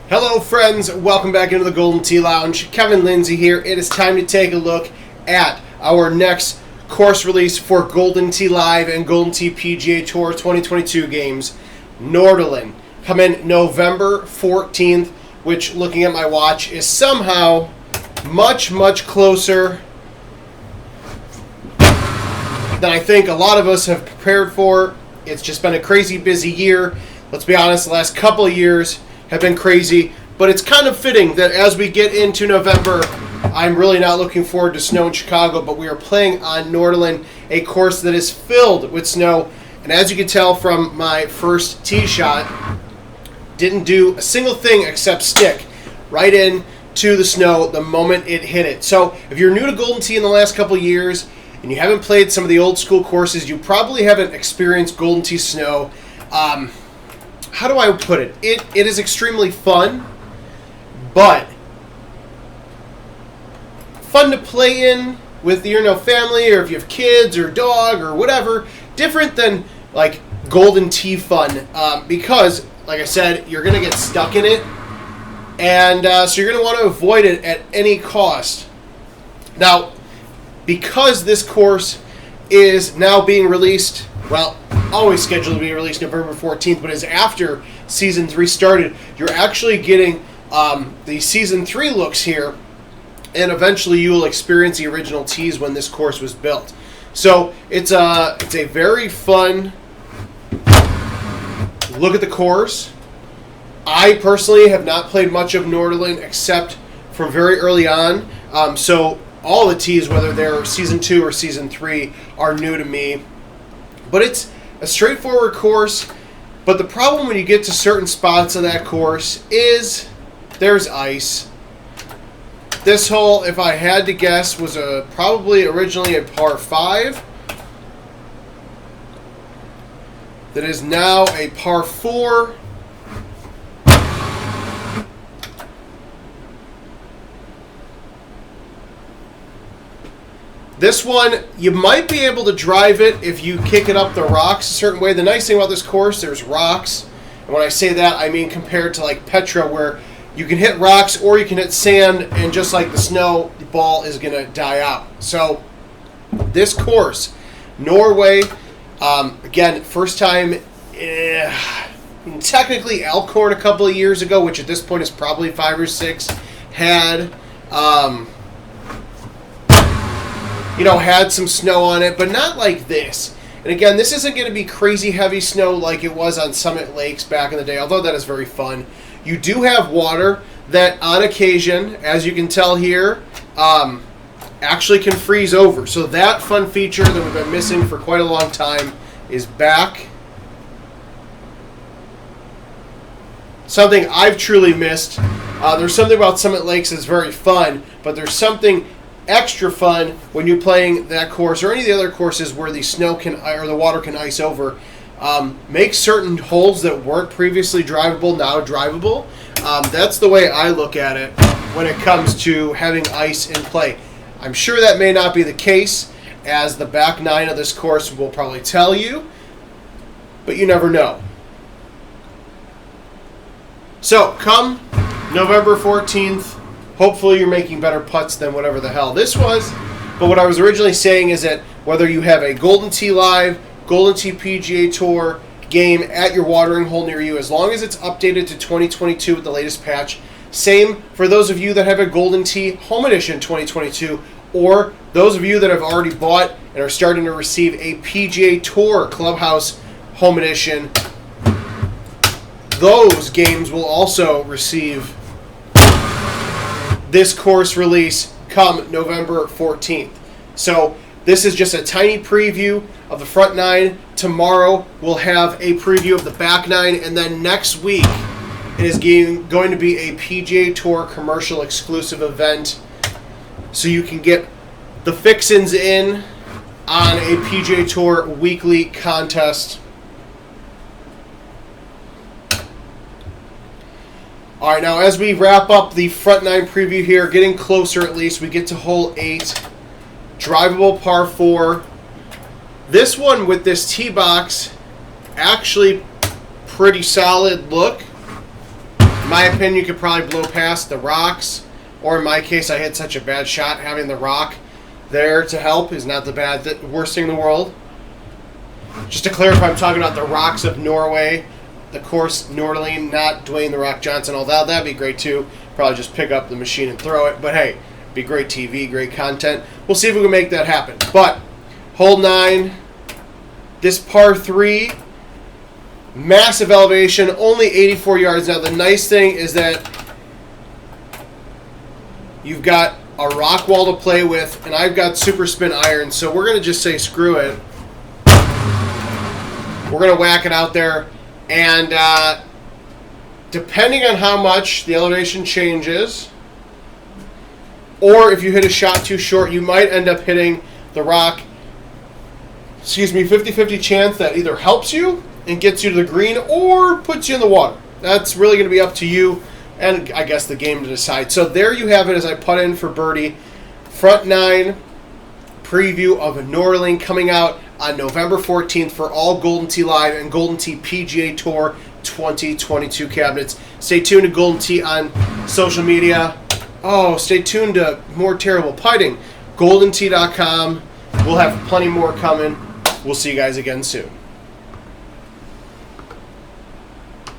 Hello friends, welcome back into the Golden Tee Lounge. Kevin Lindsay here. It is time to take a look at our next course release for Golden Tee Live and Golden Tee PGA Tour 2022 games. Norddalen come in November 14th, which looking at my watch is somehow much closer than I think a lot of us have prepared for. It's just been a crazy busy year. Let's be honest, the last couple of years have been crazy, but it's kind of fitting that as we get into November, I'm really not looking forward to snow in Chicago, but we are playing on Norddalen, a course that is filled with snow, and as you can tell from my first tee shot, didn't do a single thing except stick right in to the snow the moment it hit it. So if you're new to Golden Tee in the last couple of years, and you haven't played some of the old school courses, you probably haven't experienced Golden Tee snow. How do I put it? It is extremely fun, but fun to play in with your family, or if you have kids or dog or whatever. Different than like Golden Tee fun, because like I said, you're gonna get stuck in it, and so you're gonna want to avoid it at any cost. Now, because this course is now being released, well, always scheduled to be released November 14th, but is after Season 3 started, you're actually getting the Season 3 looks here, and eventually you will experience the original tees when this course was built. So it's a very fun look at the course. I personally have not played much of Norling except from very early on, so all the tees, whether they're Season 2 or Season 3, are new to me. But it's a straightforward course, but the problem when you get to certain spots of that course is there's ice. This hole, if I had to guess, was probably originally a par 5 that is now a par 4. This one, you might be able to drive it if you kick it up the rocks a certain way. The nice thing about this course, there's rocks. And when I say that, I mean compared to like Petra, where you can hit rocks or you can hit sand, and just like the snow, the ball is going to die out. So this course, Norway, again, first time, technically Elkhorn a couple of years ago, which at this point is probably 5 or 6, had had some snow on it, but not like this. And again, this isn't going to be crazy heavy snow like it was on Summit Lakes back in the day, although that is very fun. You do have water that on occasion, as you can tell here, actually can freeze over. So that fun feature that we've been missing for quite a long time is back. Something I've truly missed. There's something about Summit Lakes that's very fun, but there's something extra fun when you're playing that course or any of the other courses where the snow can, or the water can ice over. Make certain holes that weren't previously drivable now drivable. That's the way I look at it when it comes to having ice in play. I'm sure that may not be the case, as the back 9 of this course will probably tell you, but you never know. So come November 14th, hopefully you're making better putts than whatever the hell this was. But what I was originally saying is that whether you have a Golden Tee Live, Golden Tee PGA Tour game at your watering hole near you, as long as it's updated to 2022 with the latest patch. Same for those of you that have a Golden Tee Home Edition 2022, or those of you that have already bought and are starting to receive a PGA Tour Clubhouse Home Edition. Those games will also receive this course release come November 14th. So this is just a tiny preview of the front 9. Tomorrow we'll have a preview of the back 9, and then next week it is going to be a PGA Tour commercial exclusive event, so you can get the fixins in on a PGA Tour weekly contest. All right, now as we wrap up the front 9 preview here, getting closer at least, we get to hole 8, drivable par 4. This one with this tee box, actually pretty solid look. my opinion, you could probably blow past the rocks. Or in my case, I hit such a bad shot, having the rock there to help is not the worst thing in the world. Just to clarify, I'm talking about the rocks of Norway. The course Norling, not Dwayne The Rock Johnson. Although that'd be great too. Probably just pick up the machine and throw it. But hey, be great TV, great content. We'll see if we can make that happen. But hole 9, this par 3, massive elevation, only 84 yards. Now the nice thing is that you've got a rock wall to play with, and I've got super spin irons, so we're going to just say screw it. We're going to whack it out there, and depending on how much the elevation changes, or if you hit a shot too short, you might end up hitting the rock, 50-50 chance that either helps you and gets you to the green or puts you in the water. That's really going to be up to you and I guess the game to decide. So there you have it as I putt in for birdie. Front 9 preview of Norling coming out on November 14th for all Golden Tee Live and Golden Tee PGA Tour 2022 cabinets. Stay tuned to Golden Tee on social media. Oh, stay tuned to more terrible putting. GoldenTee.com. We'll have plenty more coming. We'll see you guys again soon.